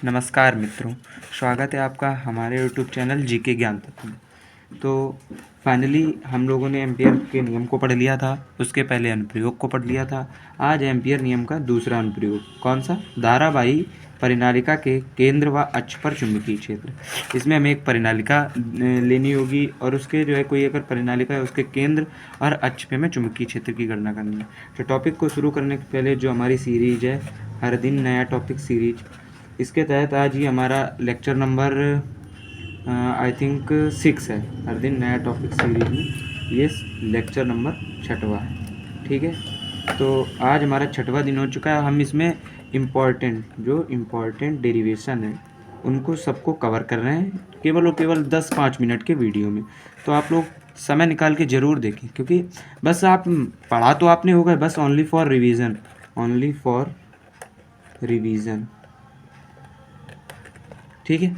नमस्कार मित्रों, स्वागत है आपका हमारे यूट्यूब चैनल जीके ज्ञान तत्व में। तो फाइनली हम लोगों ने एम्पियर के नियम को पढ़ लिया था, उसके पहले अनुप्रयोग को पढ़ लिया था। आज एम्पियर नियम का दूसरा अनुप्रयोग, कौन सा? धारावाही परिनालिका के केंद्र व अक्ष पर चुंबकीय क्षेत्र। इसमें हमें एक परिनालिका लेनी होगी और उसके जो है कोई अगर परिनालिका है उसके केंद्र और अक्ष पे हमें चुंबकीय क्षेत्र की गणना करनी है। तो टॉपिक को शुरू करने के पहले जो हमारी सीरीज है हर दिन नया टॉपिक सीरीज, इसके तहत आज ही हमारा लेक्चर नंबर आई थिंक 6 है। हर दिन नया टॉपिक सीरीज में ये लेक्चर नंबर 6वां है, ठीक है। तो आज हमारा 6वां दिन हो चुका है। हम इसमें इम्पॉर्टेंट डेरिवेशन है उनको सबको कवर कर रहे हैं केवल और केवल 10-5 मिनट के वीडियो में। तो आप लोग समय निकाल के ज़रूर देखें, क्योंकि बस आप पढ़ा तो आपने होगा, बस ओनली फॉर रिवीजन, ठीक है।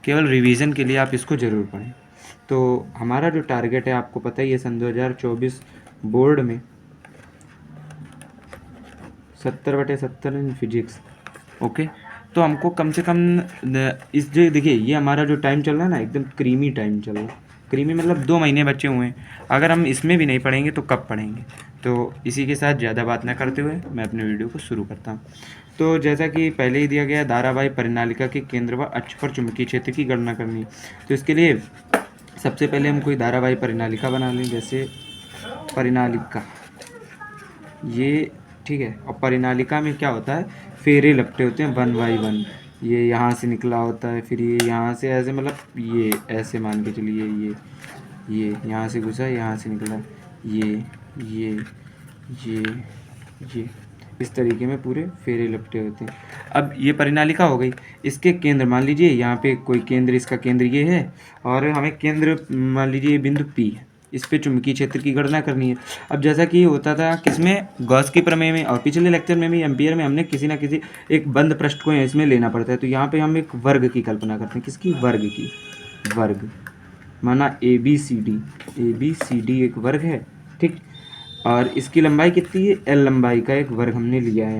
केवल रिवीजन के लिए आप इसको ज़रूर पढ़ें। तो हमारा जो टारगेट है आपको पता ही है, सन 2024 बोर्ड में 70/70 इन फिजिक्स, ओके। तो हमको कम से कम इस जो देखिए ये हमारा जो टाइम चल रहा है ना, एकदम क्रीमी टाइम चल रहा है। क्रीमी मतलब 2 महीने बचे हुए हैं। अगर हम इसमें भी नहीं पढ़ेंगे तो कब पढ़ेंगे? तो इसी के साथ ज़्यादा बात ना करते हुए मैं अपने वीडियो को शुरू करता हूँ। तो जैसा कि पहले ही दिया गया, धारावाही परिनालिका के केंद्र व अक्ष पर चुंबकीय क्षेत्र की गणना करनी है। तो इसके लिए सबसे पहले हम कोई धारावाही परिनालिका बना लें, जैसे परिनालिका ये, ठीक है। और परिनालिका में क्या होता है, फेरे लपटे होते हैं 1 बाई 1। ये यहाँ से निकला होता है, फिर ये यहाँ से ऐसे, मतलब ये ऐसे मान के चलिए, ये यहाँ से घुसा, यहाँ से निकला, ये इस तरीके में पूरे फेरे लपटे होते हैं। अब ये परिनालिका हो गई। इसके केंद्र मान लीजिए यहाँ पे कोई केंद्र, इसका केंद्र ये है और हमें केंद्र मान लीजिए बिंदु P है, इस पे चुंबकीय क्षेत्र की गणना करनी है। अब जैसा कि होता था किसमें, गॉस की प्रमेय में, और पिछले लेक्चर में भी एम्पियर में, हमने किसी ना किसी एक बंद पृष्ठ को इसमें लेना पड़ता है। तो यहाँ पे हम एक वर्ग की कल्पना करते हैं। किसकी? वर्ग की। वर्ग माना ABCD एक वर्ग है, ठीक। और इसकी लंबाई कितनी है? L लंबाई का एक वर्ग हमने लिया है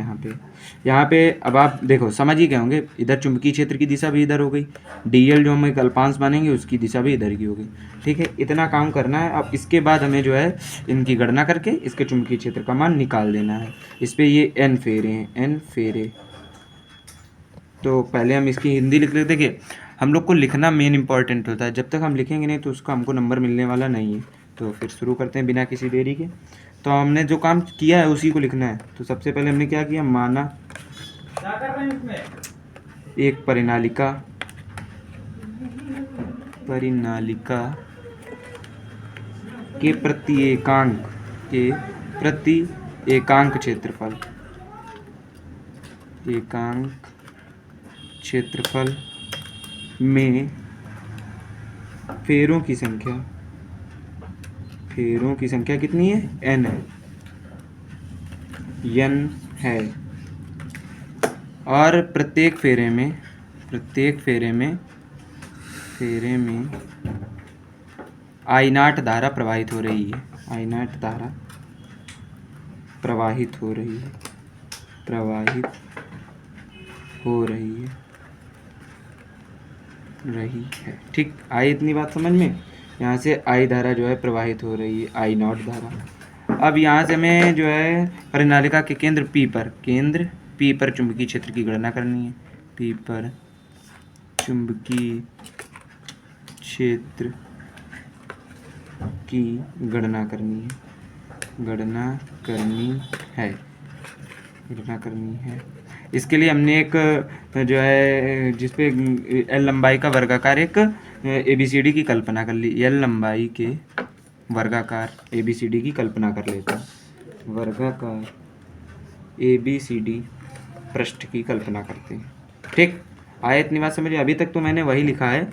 यहाँ पे। अब आप देखो, समझ ही गए होंगे, इधर चुंबकीय क्षेत्र की दिशा भी इधर हो गई, DL जो हम एक अल्पांश मानेंगे उसकी दिशा भी इधर की हो गई, ठीक है। इतना काम करना है। अब इसके बाद हमें जो है इनकी गणना करके इसके चुंबकीय क्षेत्र का मान निकाल देना है। इस पर ये N फेरे हैं, N फेरे। तो पहले हम इसकी हिंदी लिख लेते। देखिए, हम लोग को लिखना मेन इंपॉर्टेंट होता है, जब तक हम लिखेंगे नहीं तो उसका हमको नंबर मिलने वाला नहीं है। तो फिर शुरू करते हैं बिना किसी देरी के। तो हमने जो काम किया है उसी को लिखना है। तो सबसे पहले हमने क्या किया, माना एक परिनालिका के प्रति एकांक क्षेत्रफल में फेरों की संख्या कितनी है? N है। और प्रत्येक फेरे में I0 धारा प्रवाहित हो रही है। ठीक। आई इतनी बात समझ में? यहाँ से I धारा जो है प्रवाहित हो रही है, I0 धारा। अब यहाँ से हमें जो है परिनालिका के केंद्र P पर चुंबकीय क्षेत्र की गणना करनी है। P पर चुंबकीय क्षेत्र की गणना करनी है। इसके लिए हमने एक जो है जिसपे L लंबाई का वर्गाकार एक ABCD की कल्पना कर ली। L लंबाई के वर्गाकार ABCD की कल्पना कर लेते हैं। वर्गाकार ABCD पृष्ठ की कल्पना करते हैं, ठीक। आए इतनी बात समझिए। अभी तक तो मैंने वही लिखा है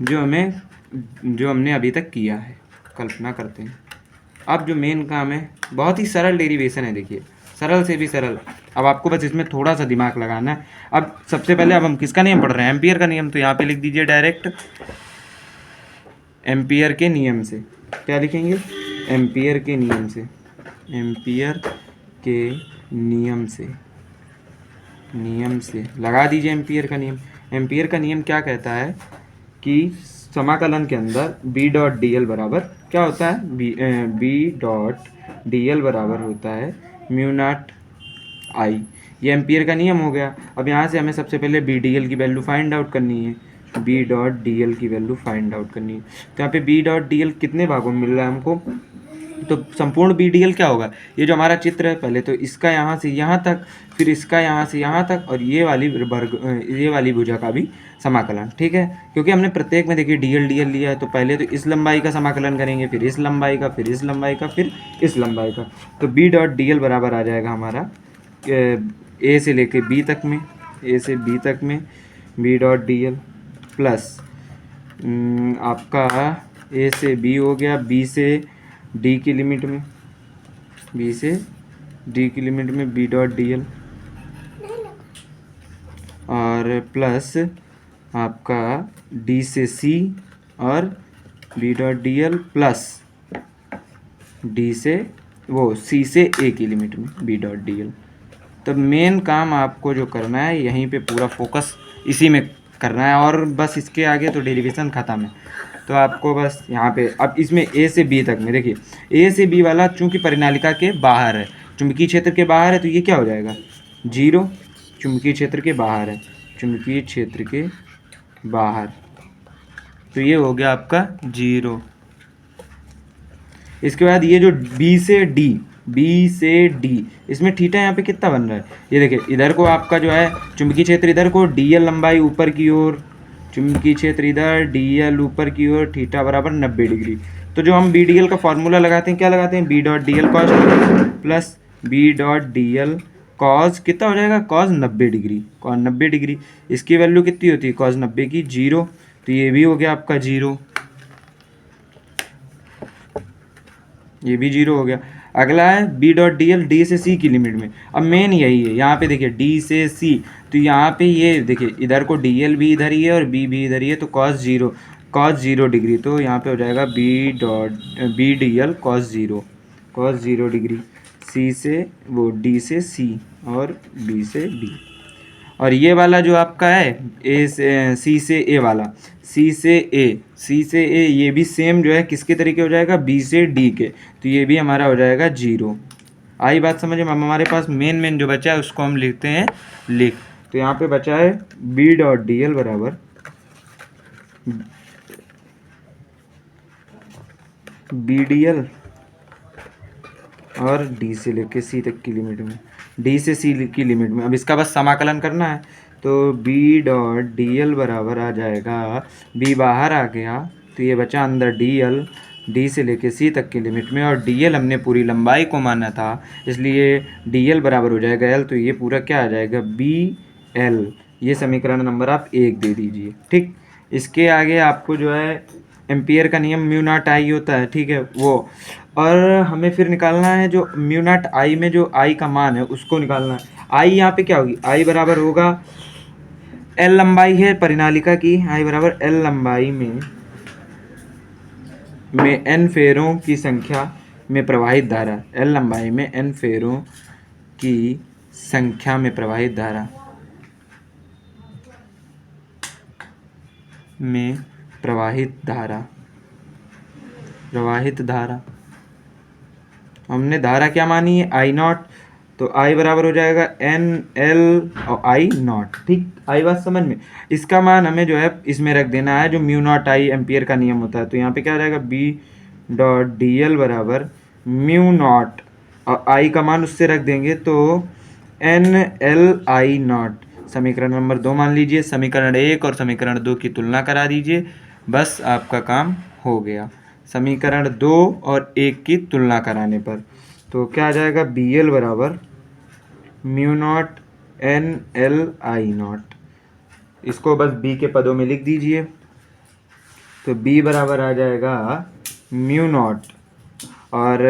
जो हमने अभी तक किया है, कल्पना करते हैं। अब जो मेन काम है, बहुत ही सरल डेरिवेशन है, देखिए, सरल से भी सरल। अब आपको बस इसमें थोड़ा सा दिमाग लगाना है। अब सबसे पहले अब हम किसका नियम पढ़ रहे हैं? एम्पियर का नियम। तो यहाँ पे लिख दीजिए डायरेक्ट एम्पियर के नियम से। क्या लिखेंगे? एम्पियर के नियम से लगा दीजिए एम्पियर का नियम। एम्पियर का नियम क्या कहता है कि समाकलन के अंदर बी डॉट डी एल बराबर क्या होता है, बी डॉट डी एल बराबर होता है म्यू नॉट आई। ये एम्पियर का नियम हो गया। अब यहाँ से हमें सबसे पहले बी डी एल की वैल्यू फाइंड आउट करनी है, बी डॉट डी एल की वैल्यू फाइंड आउट करनी है। तो यहाँ पे बी डॉट डी एल कितने भागों में मिल रहा है हमको, तो संपूर्ण बी डी एल क्या होगा, ये जो हमारा चित्र है पहले तो इसका यहाँ से यहाँ तक, फिर इसका यहाँ से यहाँ तक, और ये वाली भुजा का भी समाकलन, ठीक है। क्योंकि हमने प्रत्येक में देखिए डी एल लिया है, तो पहले तो इस लंबाई का समाकलन करेंगे, फिर इस लंबाई का, फिर इस लंबाई का, फिर इस लंबाई का। तो बी डॉट डी एल बराबर आ जाएगा हमारा ए से लेके बी तक में, ए से बी तक में B dot D L plus आपका ए से बी हो गया, बी से डी की लिमिट में, बी से डी की लिमिट में बी डॉट डी एल, और प्लस आपका डी से सी और B dot D L plus D से वो सी से ए की लिमिट में बी डॉट डी एल। तो मेन काम आपको जो करना है यहीं पे पूरा फोकस इसी में करना है, और बस इसके आगे तो डेरिवेशन ख़त्म है। तो आपको बस यहाँ पे अब इसमें ए से बी तक में देखिए, ए से बी वाला चूंकि परिनालिका के बाहर है, चुंबकीय क्षेत्र के बाहर है, तो ये क्या हो जाएगा 0, चुंबकीय क्षेत्र के बाहर है, चुंबकीय क्षेत्र के बाहर, तो ये हो गया आपका 0। इसके बाद ये जो बी से डी, बी से डी, इसमें थीटा यहाँ पे कितना बन रहा है, ये देखिए इधर को आपका जो है चुंबकीय क्षेत्र इधर को डी एल लंबाई ऊपर की ओर, चुंबकीय क्षेत्र इधर डी एल ऊपर की ओर, थीटा बराबर 90 डिग्री। तो जो हम बी डी एल का फॉर्मूला लगाते हैं, क्या लगाते हैं, B dot D L cos plus B dot D L cos कितना हो जाएगा, कॉस 90 डिग्री, कॉस 90 डिग्री। इसकी वैल्यू कितनी होती है कॉस 90 की 0, तो ये भी हो गया आपका 0, ये भी 0 हो गया। अगला है B dot D L D से सी की लिमिट में। अब मेन यही है, यहाँ पे देखिए डी से सी, तो यहाँ पे ये देखिए इधर को डी एल भी इधर ही है और बी भी इधर ही है, तो कॉस 0 डिग्री, तो यहाँ पे हो जाएगा B D L cos 0 degree, C से वो डी से सी और बी से डी। और ये वाला जो आपका है ए से सी से ए वाला, सी से ए ये भी सेम जो है किसके तरीके हो जाएगा, बी से डी के, तो ये भी हमारा हो जाएगा 0। आई बात समझ में। हमारे पास मेन जो बचा है उसको हम लिखते हैं लिख। तो यहाँ पे बचा है बी डॉट डी एल बराबर बी डी एल और डी से लेके सी तक की लिमिट में, डी से सी की लिमिट में। अब इसका बस समाकलन करना है, तो बी डॉट डी एल बराबर आ जाएगा, बी बाहर आ गया तो ये बचा अंदर डी एल, डी से लेके सी तक की लिमिट में, और डी एल हमने पूरी लंबाई को माना था, इसलिए डी एल बराबर हो जाएगा एल, तो ये पूरा क्या आ जाएगा बी एल। ये समीकरण नंबर आप 1 दे दीजिए, ठीक। इसके आगे आपको जो है एम्पियर का नियम म्यू नॉट आई होता है, ठीक है वो, और हमें फिर निकालना है जो म्यू नॉट आई में जो आई का मान है उसको निकालना है। आई यहाँ पे क्या होगी, आई बराबर होगा एल लंबाई है परिनालिका की, आई बराबर एल लंबाई में एन फेरों की संख्या में प्रवाहित धारा, एल लंबाई में एन फेरों की संख्या में प्रवाहित धारा में प्रवाहित धारा हमने धारा क्या मानी है आई नॉट, तो आई बराबर हो जाएगा एन एल और आई नॉट, ठीक। आई बात समझ में। इसका मान हमें जो है इसमें रख देना है जो म्यू नॉट आई एम्पियर का नियम होता है, तो यहाँ पे क्या हो जाएगा बी डॉट डी एल बराबर म्यू नॉट, और आई का मान उससे रख देंगे तो एन एल आई नॉट। समीकरण नंबर 2 मान लीजिए, समीकरण 1 और समीकरण 2 की तुलना करा दीजिए, बस आपका काम हो गया। समीकरण 2 और 1 की तुलना कराने पर तो क्या आ जाएगा बी एल बराबर mu not an L I not, इसको बस बी के पदों में लिख दीजिए, तो बी बराबर आ जाएगा म्यू नॉट, और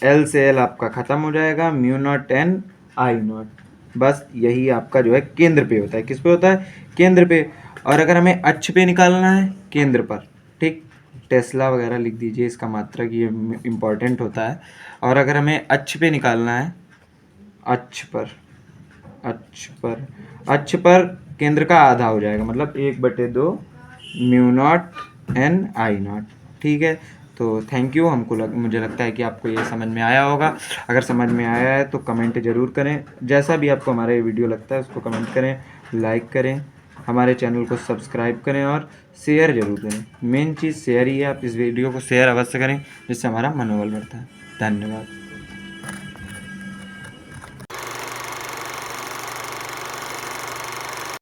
एल से एल आपका ख़त्म हो जाएगा, mu not an I not. बस यही आपका जो है केंद्र पे होता है, किस पे होता है, केंद्र पे। और अगर हमें अक्ष पे निकालना है केंद्र पर, ठीक, टेस्ला वगैरह लिख दीजिए, इसका मात्रक ये इम्पॉर्टेंट होता है। और अगर हमें अक्ष पे निकालना है, अक्ष पर केंद्र का आधा हो जाएगा, मतलब 1/2 mu not an I not. ठीक है, तो थैंक यू। मुझे लगता है कि आपको ये समझ में आया होगा। अगर समझ में आया है तो कमेंट ज़रूर करें, जैसा भी आपको हमारा ये वीडियो लगता है उसको कमेंट करें, लाइक करें, हमारे चैनल को सब्सक्राइब करें और शेयर ज़रूर करें। मेन चीज़ शेयर ही है, आप इस वीडियो को शेयर अवश्य करें जिससे हमारा मनोबल बढ़ता है। धन्यवाद।